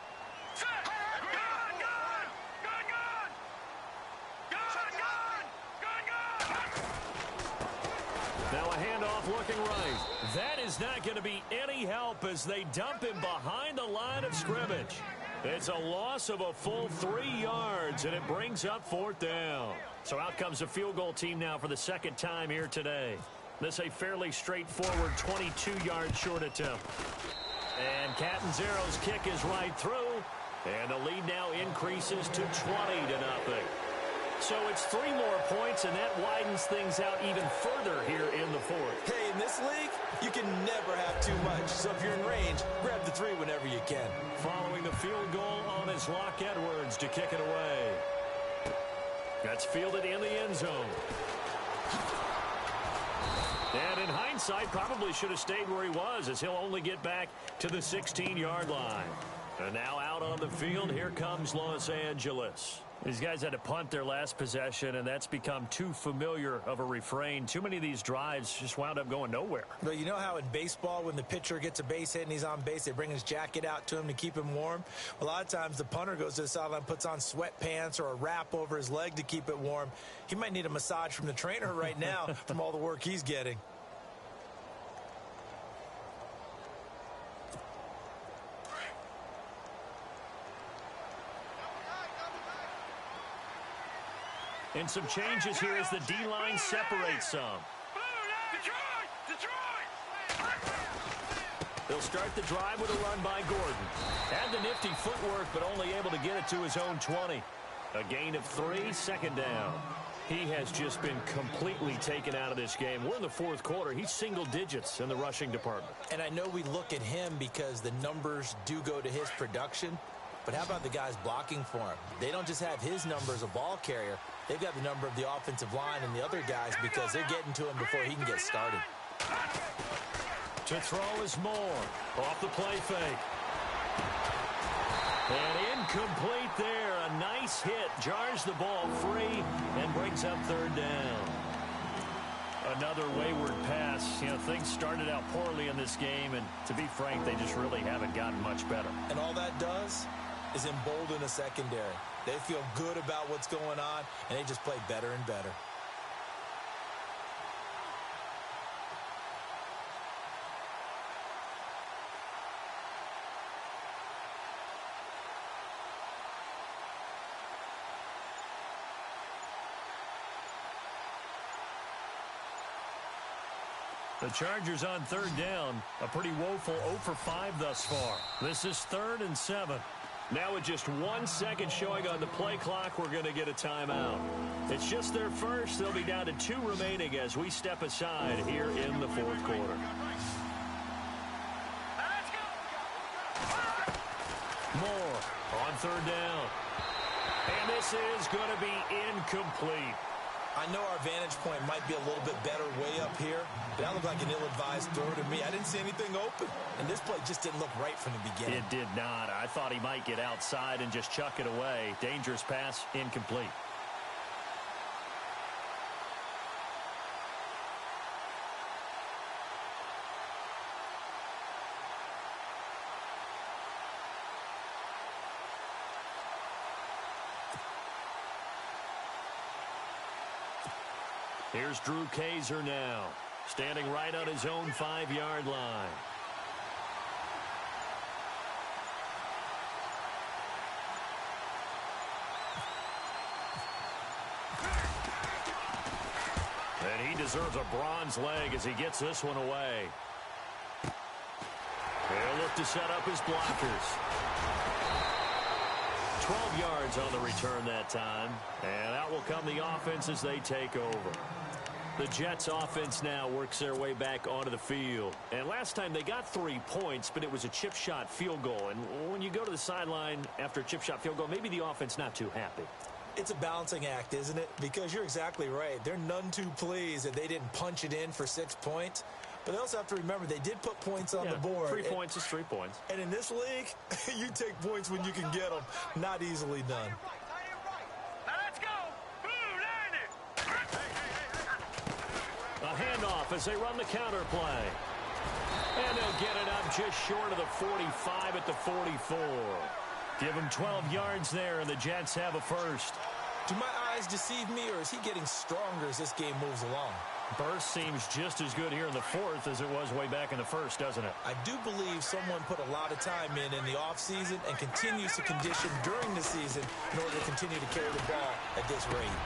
Now a handoff looking right. That is not going to be any help as they dump him behind the line of scrimmage. It's a loss of a full 3 yards, and it brings up 4th down. So out comes the field goal team now for the second time here today. This a fairly straightforward 22-yard short attempt. And Catanzaro's kick is right through, and the lead now increases to 20-0. So it's 3 more points, and that widens things out even further here in the 4th. Hey, in this league, you can never have too much. So if you're in range, grab the 3 whenever you can. Following the field goal on is Locke Edwards to kick it away. That's fielded in the end zone. And in hindsight, probably should have stayed where he was, as he'll only get back to the 16-yard line. And now out on the field, here comes Los Angeles. These guys had to punt their last possession, and that's become too familiar of a refrain. Too many of these drives just wound up going nowhere. But you know how in baseball, when the pitcher gets a base hit and he's on base, they bring his jacket out to him to keep him warm? A lot of times the punter goes to the sideline, puts on sweatpants or a wrap over his leg to keep it warm. He might need a massage from the trainer right now from all the work he's getting. And some changes here as the D-line separates some. They'll start the drive with a run by Gordon. Had the nifty footwork, but only able to get it to his own 20. A gain of 3, 2nd down. He has just been completely taken out of this game. We're in the 4th quarter. He's single digits in the rushing department. And I know we look at him because the numbers do go to his production. But how about the guys blocking for him? They don't just have his number as a ball carrier. They've got the number of the offensive line and the other guys because they're getting to him before he can get started. To throw is Moore. Off the play fake. And incomplete there. A nice hit. Jars the ball free and brings up 3rd down. Another wayward pass. You know, things started out poorly in this game, and to be frank, they just really haven't gotten much better. And all that does is embolden a secondary. They feel good about what's going on, and they just play better and better. The Chargers on 3rd down. A pretty woeful 0 for 5 thus far. This is 3rd and 7. Now with just 1 second showing on the play clock, we're going to get a timeout. It's just their first. They'll be down to 2 remaining as we step aside here in the 4th quarter. Moore on 3rd down. And this is going to be incomplete. I know our vantage point might be a little bit better way up here, but that looked like an ill-advised throw to me. I didn't see anything open, and this play just didn't look right from the beginning. It did not. I thought he might get outside and just chuck it away. Dangerous pass, incomplete. Here's Drew Kaiser now, standing right on his own 5-yard line. And he deserves a bronze leg as he gets this one away. They'll look to set up his blockers. 12 yards on the return that time. And out will come the offense as they take over. The Jets offense now works their way back onto the field. And last time they got 3 points, but it was a chip shot field goal. And when you go to the sideline after a chip shot field goal, maybe the offense not too happy. It's a balancing act, isn't it? Because you're exactly right. They're none too pleased that they didn't punch it in for 6 points. But they also have to remember they did put points on the board. 3 points is 3 points. And in this league, you take points when you can get them. Not easily done. Now let's go. A handoff as they run the counter play. And they'll get it up just short of the 45 at the 44. Give him 12 yards there, and the Jets have a first. Do my eyes deceive me, or is he getting stronger as this game moves along? Burst seems just as good here in the fourth as it was way back in the first, doesn't it? I do believe someone put a lot of time in the offseason and continues to condition during the season in order to continue to carry the ball at this rate.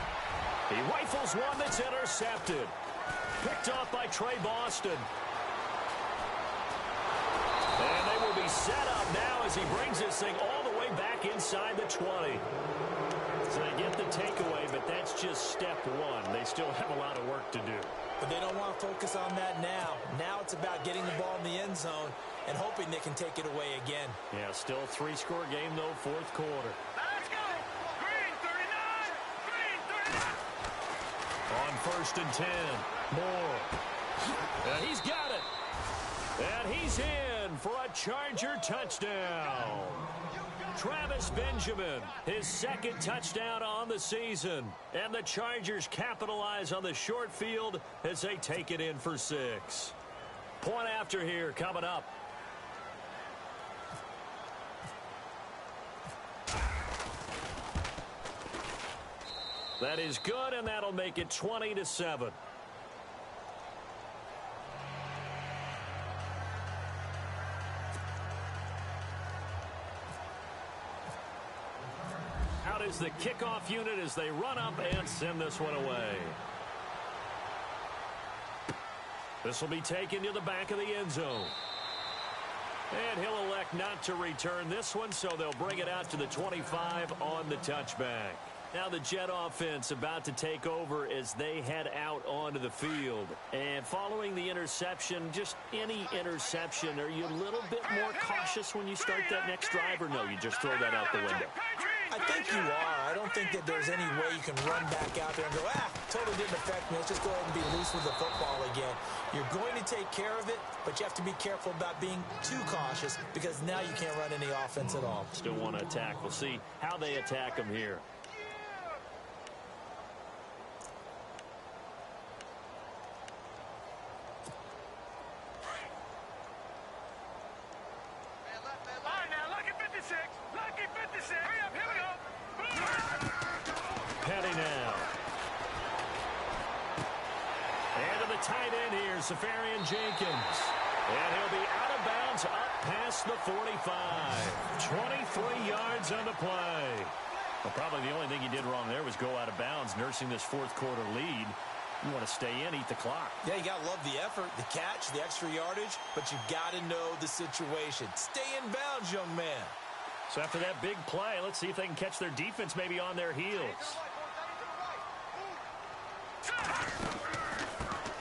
He rifles one that's intercepted. Picked off by Trey Boston. And they will be set up now as he brings this thing all the way back inside the 20. So they get the takeaway, but that's just step one. They still have a lot of work to do. But they don't want to focus on that now. Now it's about getting the ball in the end zone and hoping they can take it away again. Yeah, still a 3-score game, though, fourth quarter. Let's go. Green 39. Green 39. On 1st and 10. Moore. And he's got it. And he's in for a Charger touchdown. Travis Benjamin, his second touchdown on the season. And the Chargers capitalize on the short field as they take it in for 6. Point after here coming up. That is good, and that'll make it 20-7. Out is the kickoff unit as they run up and send this one away. This will be taken to the back of the end zone. And he'll elect not to return this one, so they'll bring it out to the 25 on the touchback. Now the Jet offense about to take over as they head out onto the field. And following the interception, just any interception, are you a little bit more cautious when you start that next drive, or no, you just throw that out the window? I think you are. I don't think that there's any way you can run back out there and go, totally didn't affect me. Let's just go ahead and be loose with the football again. You're going to take care of it, but you have to be careful about being too cautious because now you can't run any offense at all. Still want to attack. We'll see how they attack them here. Safarian Jenkins. And he'll be out of bounds up past the 45. 23 yards on the play. Well, probably the only thing he did wrong there was go out of bounds, nursing this fourth quarter lead. You want to stay in, eat the clock. Yeah, you got to love the effort, the catch, the extra yardage, but you got to know the situation. Stay in bounds, young man. So after that big play, let's see if they can catch their defense maybe on their heels.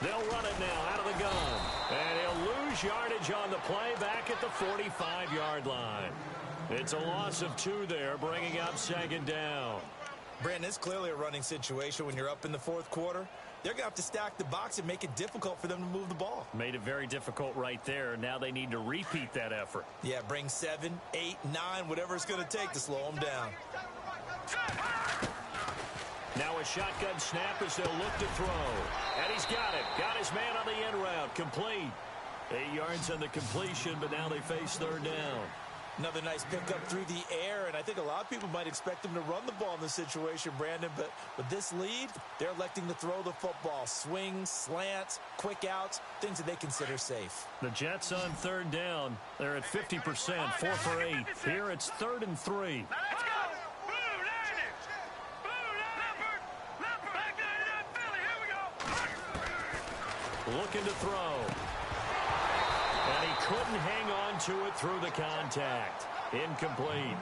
They'll run it now out of the gun. And he'll lose yardage on the play back at the 45-yard line. It's a loss of 2 there, bringing up 2nd down. Brandon, it's clearly a running situation when you're up in the fourth quarter. They're going to have to stack the box and make it difficult for them to move the ball. Made it very difficult right there. Now they need to repeat that effort. Yeah, bring 7, 8, 9, whatever it's going to take to slow them down. Now a shotgun snap as they'll look to throw. And he's got it. Got his man on the end route. Complete. 8 yards on the completion, but now they face 3rd down. Another nice pickup through the air, and I think a lot of people might expect them to run the ball in this situation, Brandon, but with this lead, they're electing to throw the football. Swings, slants, quick outs, things that they consider safe. The Jets on 3rd down. They're at 50%, 4 for 8. Here it's 3rd and 3. looking to throw. And he couldn't hang on to it through the contact. Incomplete.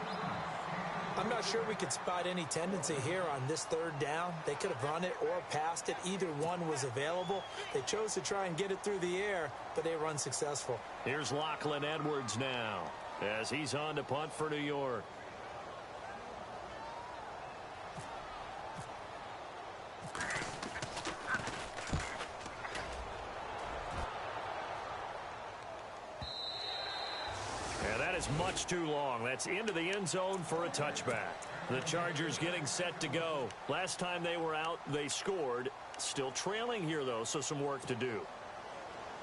I'm not sure we could spot any tendency here on this third down. They could have run it or passed it. Either one was available. They chose to try and get it through the air, but they were unsuccessful. Here's Lachlan Edwards now as he's on to punt for New York. Much too long. That's into the end zone for a touchback. The Chargers getting set to go. Last time they were out, they scored. Still trailing here, though, so some work to do.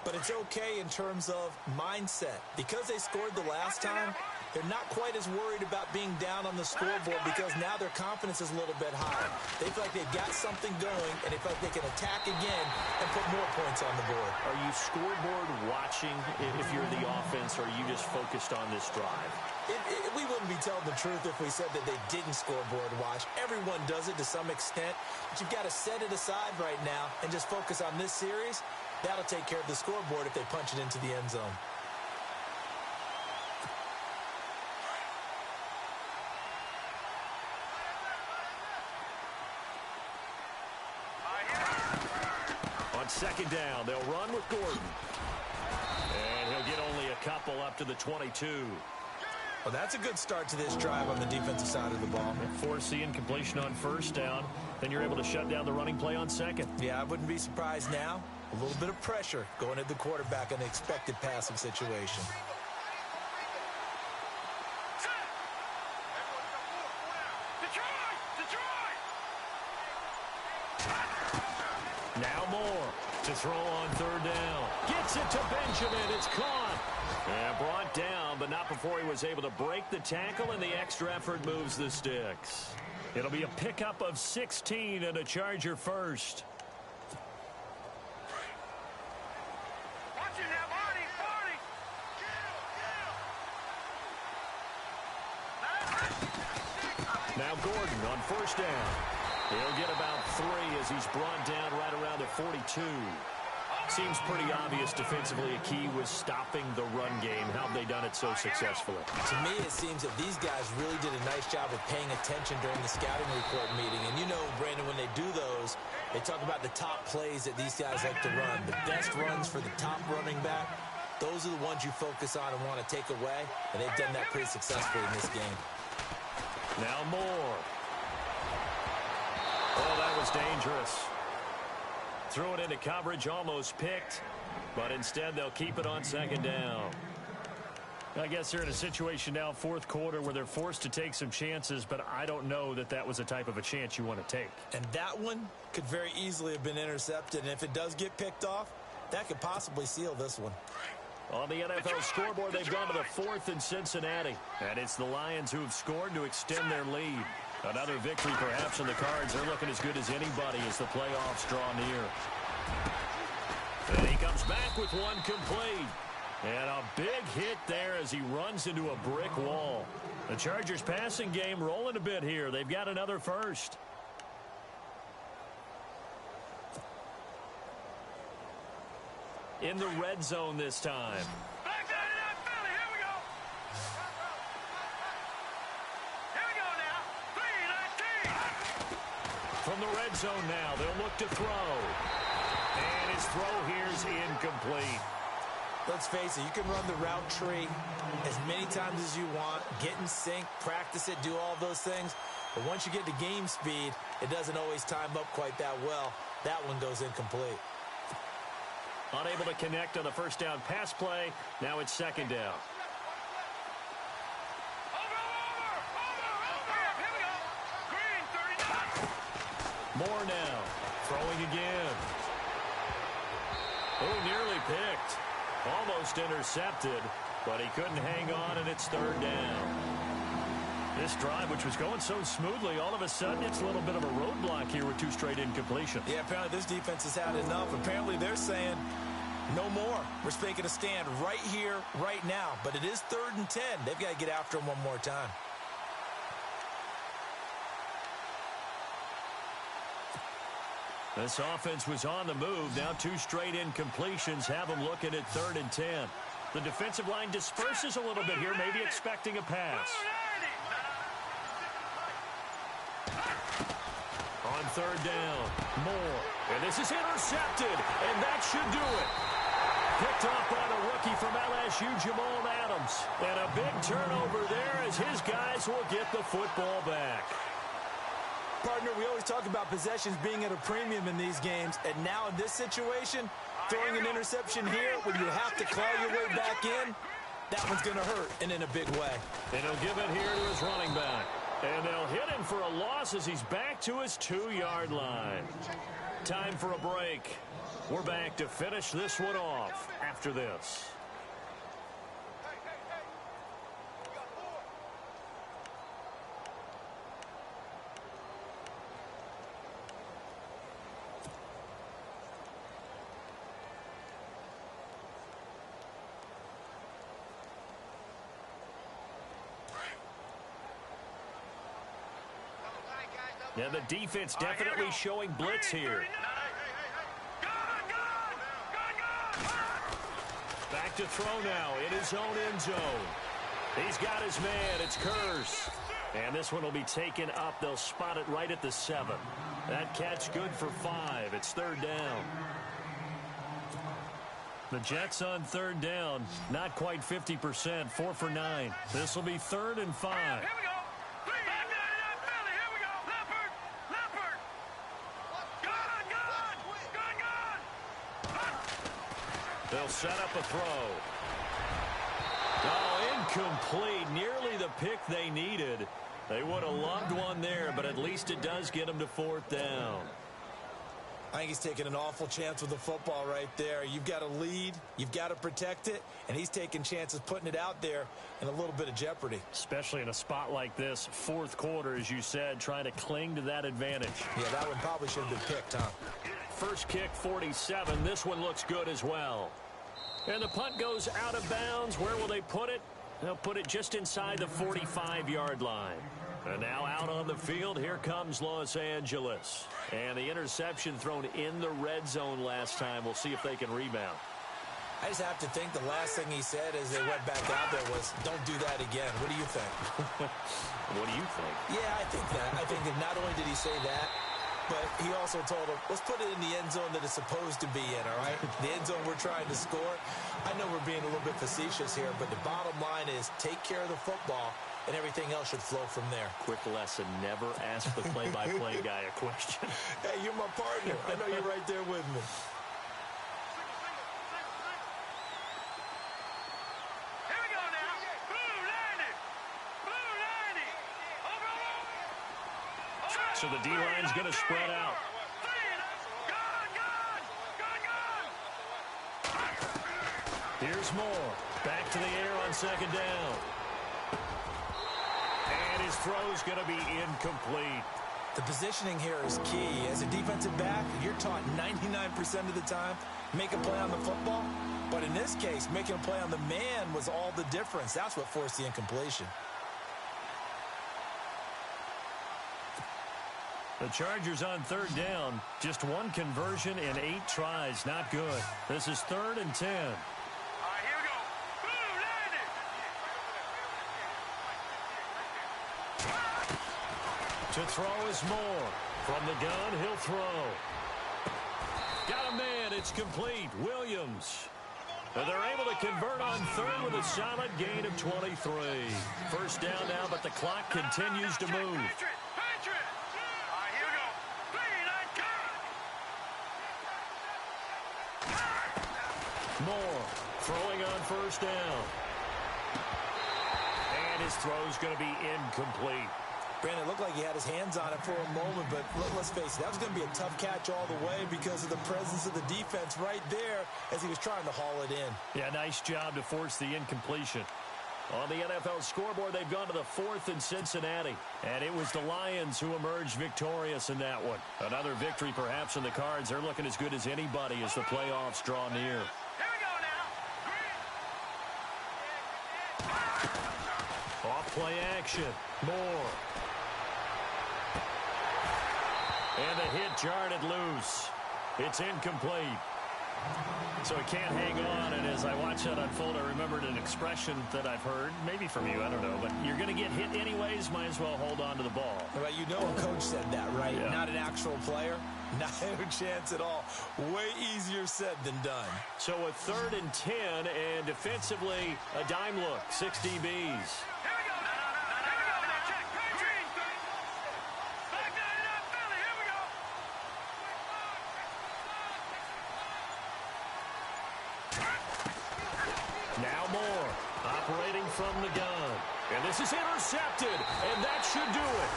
But it's okay in terms of mindset. Because they scored the last time, they're not quite as worried about being down on the scoreboard because now their confidence is a little bit higher. They feel like they've got something going, and they feel like they can attack again and put more points on the board. Are you scoreboard watching if you're the offense, or are you just focused on this drive? We wouldn't be telling the truth if we said that they didn't scoreboard watch. Everyone does it to some extent, but you've got to set it aside right now and just focus on this series. That'll take care of the scoreboard if they punch it into the end zone. On second down, they'll run with Gordon. And he'll get only a couple up to the 22. Well, that's a good start to this drive on the defensive side of the ball. Force the incompletion on first down. Then you're able to shut down the running play on second. Yeah, I wouldn't be surprised now. A little bit of pressure going at the quarterback in an expected passing situation. Now Moore to throw on third down. Gets it to Benjamin. It's caught. And brought down, but not before he was able to break the tackle, and the extra effort moves the sticks. It'll be a pickup of 16 and a Charger first. Now Gordon on first down. He'll get about 3 as he's brought down right around the 42. Seems pretty obvious defensively a key was stopping the run game. How have they done it so successfully? To me, it seems that these guys really did a nice job of paying attention during the scouting report meeting. And you know, Brandon, when they do those, they talk about the top plays that these guys like to run. The best runs for the top running back, those are the ones you focus on and want to take away. And they've done that pretty successfully in this game. Now Moore. Oh, that was dangerous. Threw it into coverage, almost picked, but instead they'll keep it on second down. I guess they're in a situation now, fourth quarter, where they're forced to take some chances, but I don't know that that was the type of a chance you want to take. And that one could very easily have been intercepted, and if it does get picked off, that could possibly seal this one. On the NFL scoreboard, they've gone to the 4th in Cincinnati, and it's the Lions who have scored to extend their lead. Another victory perhaps in the cards. They're looking as good as anybody as the playoffs draw near. And he comes back with one complete. And a big hit there as he runs into a brick wall. The Chargers passing game rolling a bit here. They've got another first. In the red zone this time. From the red zone now, they'll look to throw. And his throw here's incomplete. Let's face it, you can run the route tree as many times as you want, get in sync, practice it, do all those things. But once you get to game speed, it doesn't always time up quite that well. That one goes incomplete. Unable to connect on the first down pass play. Now it's second down. Moore now, throwing again. Oh, nearly picked. Almost intercepted, but he couldn't hang on, and it's third down. This drive, which was going so smoothly, all of a sudden it's a little bit of a roadblock here with 2 straight incompletions. Yeah, apparently this defense has had enough. Apparently they're saying, no more. We're making a stand right here, right now. But it is 3rd and 10. They've got to get after him one more time. This offense was on the move. Now 2 straight incompletions have them looking at 3rd and 10. The defensive line disperses a little bit here, maybe expecting a pass. On 3rd down, Moore. And this is intercepted, and that should do it. Picked off by the rookie from LSU, Jamal Adams. And a big turnover there as his guys will get the football back. Partner, we always talk about possessions being at a premium in these games, and now in this situation, throwing an interception here when you have to claw your way back in, that one's going to hurt, and in a big way. And he'll give it here to his running back. And they'll hit him for a loss as he's back to his 2-yard line. Time for a break. We're back to finish this one off after this. Yeah, the defense definitely showing blitz here. Back to throw now in his own end zone. He's got his man. It's Curse. And this one will be taken up. They'll spot it right at the 7. That catch good for 5. It's 3rd down. The Jets on 3rd down. Not quite 50%. 4 for 9. This will be 3rd and 5. Here we go. Here we go. Leopard. Gun. They'll set up a throw. Oh, incomplete. Nearly the pick they needed. They would have loved one there, but at least it does get them to 4th down. I think he's taking an awful chance with the football right there. You've got to lead, you've got to protect it, and he's taking chances putting it out there in a little bit of jeopardy. Especially in a spot like this, 4th quarter, as you said, trying to cling to that advantage. Yeah, that one probably should have been picked, huh? First kick, 47. This one looks good as well. And the punt goes out of bounds. Where will they put it? They'll put it just inside the 45-yard line. And now out on the field, here comes Los Angeles. And the interception thrown in the red zone last time. We'll see if they can rebound. I just have to think the last thing he said as they went back out there was, don't do that again. What do you think? What do you think? Yeah, I think that. I think that not only did he say that, but he also told him, let's put it in the end zone that it's supposed to be in, all right? The end zone we're trying to score. I know we're being a little bit facetious here, but the bottom line is take care of the football, and everything else should flow from there. Quick lesson, never ask the play-by-play guy a question. Hey, you're my partner. I know you're right there with me. Here we go now. Blue 90. So the D-line's going to spread out. Here's Moore. Back to the air on 2nd down. And his throw's going to be incomplete. The positioning here is key. As a defensive back, you're taught 99% of the time, make a play on the football. But in this case, making a play on the man was all the difference. That's what forced the incompletion. The Chargers on 3rd down. Just 1 conversion in 8 tries. Not good. This is 3rd and 10. All right, here we go. To throw is Moore. From the gun, he'll throw. Got a man. It's complete. Williams. And they're able to convert on 3rd with a solid gain of 23. First down now, but the clock continues to move. Moore throwing on 1st down. And his throw's going to be incomplete. Brandon, it looked like he had his hands on it for a moment, but let's face it, that was going to be a tough catch all the way because of the presence of the defense right there as he was trying to haul it in. Yeah, nice job to force the incompletion. On the NFL scoreboard, they've gone to the 4th in Cincinnati. And it was the Lions who emerged victorious in that one. Another victory perhaps in the cards. They're looking as good as anybody as the playoffs draw near. Off play action. Moore. And the hit jarred it loose. It's incomplete. So he can't hang on, and as I watch that unfold, I remembered an expression that I've heard, maybe from you, I don't know, but you're going to get hit anyways, might as well hold on to the ball. Well, you know a coach said that, right? Yeah. Not an actual player. Not a chance at all. Way easier said than done. So a 3rd and 10, and defensively, a dime look, 6 DBs. Now Moore, operating from the gun. And this is intercepted, and that should do it.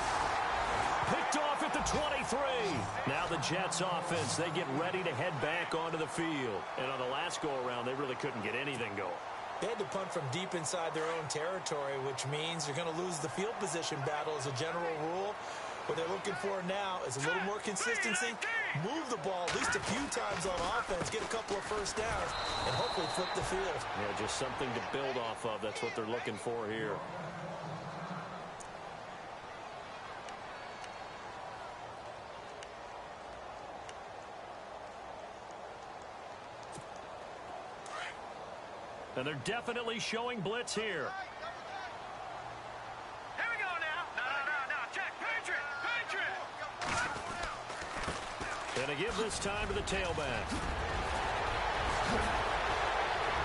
Picked off at the 23. Now the Jets offense, they get ready to head back onto the field. And on the last go-around, they really couldn't get anything going. They had to punt from deep inside their own territory, which means you're going to lose the field position battle as a general rule. What they're looking for now is a little more consistency, move the ball at least a few times on offense, get a couple of first downs, and hopefully flip the field. Yeah, just something to build off of. That's what they're looking for here. And they're definitely showing blitz here. Here we go now. No. Check. Patriot. Gonna give this time to the tailback.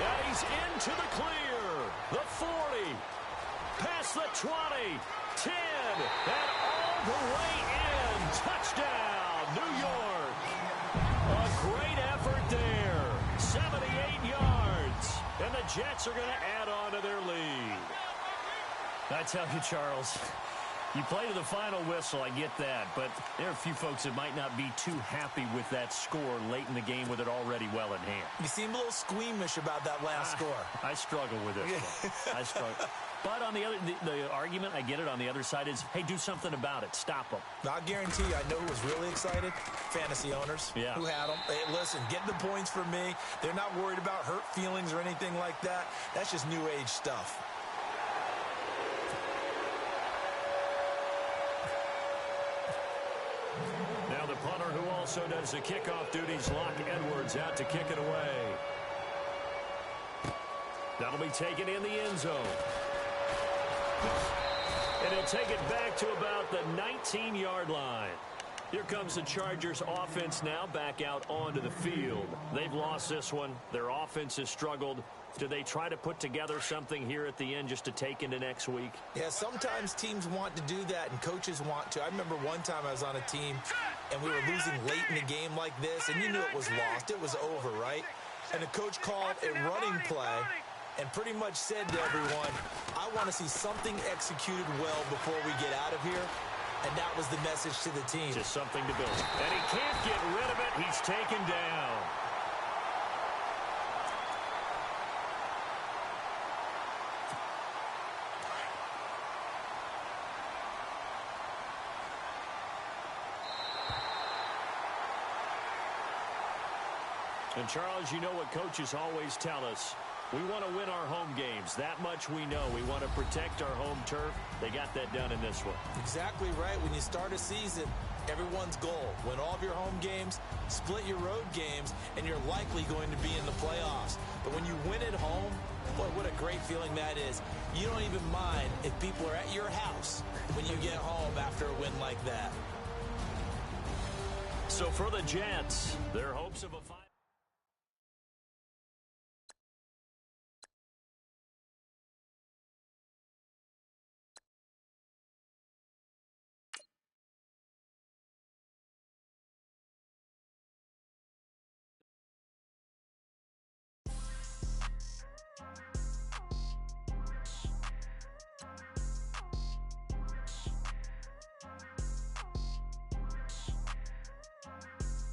And he's into the clear. The 40. Past the 20. 10. And all the way in. Touchdown, New York. A great effort there. 78 yards. And the Jets are going to add on to their lead. I tell you, Charles, you play to the final whistle, I get that. But there are a few folks that might not be too happy with that score late in the game with it already well in hand. You seem a little squeamish about that last score. I struggle with this one. I struggle. But on the other, the argument, I get it, on the other side is, hey, do something about it. Stop them. I'll guarantee you, I know who was really excited. Fantasy owners who had them. Hey, listen, get the points for me. They're not worried about hurt feelings or anything like that. That's just new age stuff. Now the punter who also does the kickoff duties, Locke Edwards, out to kick it away. That'll be taken in the end zone. And he'll take it back to about the 19-yard line. Here comes the Chargers offense now back out onto the field. They've lost this one. Their offense has struggled. Do they try to put together something here at the end just to take into next week? Yeah, sometimes teams want to do that and coaches want to. I remember one time I was on a team and we were losing late in the game like this, and you knew it was lost. It was over, right? And the coach called a running play and pretty much said to everyone, I want to see something executed well before we get out of here. And that was the message to the team. Just something to build. And he can't get rid of it. He's taken down. And, Charles, you know what coaches always tell us. We want to win our home games. That much we know. We want to protect our home turf. They got that done in this one. Exactly right. When you start a season, everyone's goal, win all of your home games, split your road games, and you're likely going to be in the playoffs. But when you win at home, boy, what a great feeling that is. You don't even mind if people are at your house when you get home after a win like that. So for the Jets, their hopes of a final.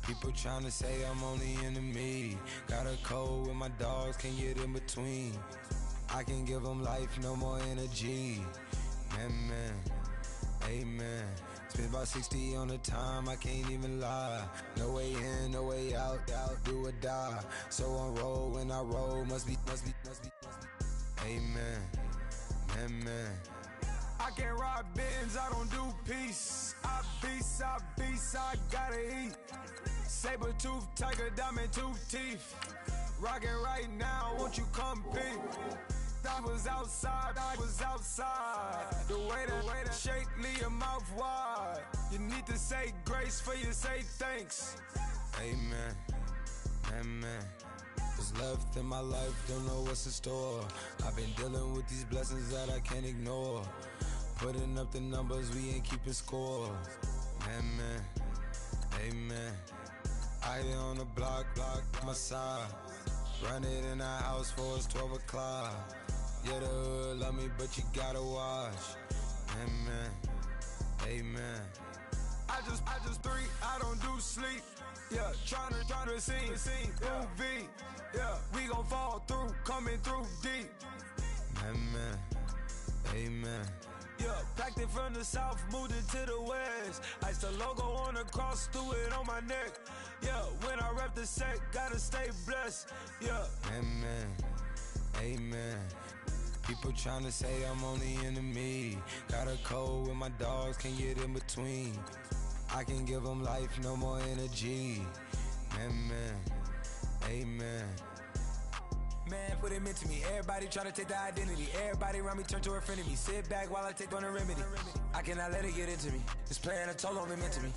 People tryna say I'm only enemy. Got a cold with my dogs, can't get in between. I can give them life, no more energy. Man, amen. Spent about 60 on the time, I can't even lie. No way in, no way out, do or die. So on roll, when I roll, must be. Amen, man. I can't ride Benz, I don't do peace. I beast, I gotta eat. Saber tooth, tiger, diamond tooth teeth. Rockin' right now, won't you come peep? I was outside. The way that shake, leave your mouth wide. You need to say grace for you say thanks. Amen, amen. What's left in my life, don't know what's in store. I've been dealing with these blessings that I can't ignore. Putting up the numbers, we ain't keeping score. Amen, amen. I on the block, my side. Run it in the house for it's 12 o'clock. Yeah, the hood love me, but you gotta watch. Amen, amen. I just three, I don't do sleep. Yeah, tryna see, UV. Yeah, we gon' fall through, coming through deep. Amen, amen. Yeah, packed it from the south, moved it to the west. Iced the logo on the cross, threw it on my neck. Yeah, when I rep the set, gotta stay blessed. Yeah, amen, amen. People tryna say I'm on the enemy. Got a cold with my dogs, can't get in between. I can give them life, no more energy. Amen, amen. Man, put him into me. Everybody try to take the identity. Everybody around me turn to a friend of me. Sit back while I take on the remedy. I cannot let it get into me. This playing a toll on me mentally.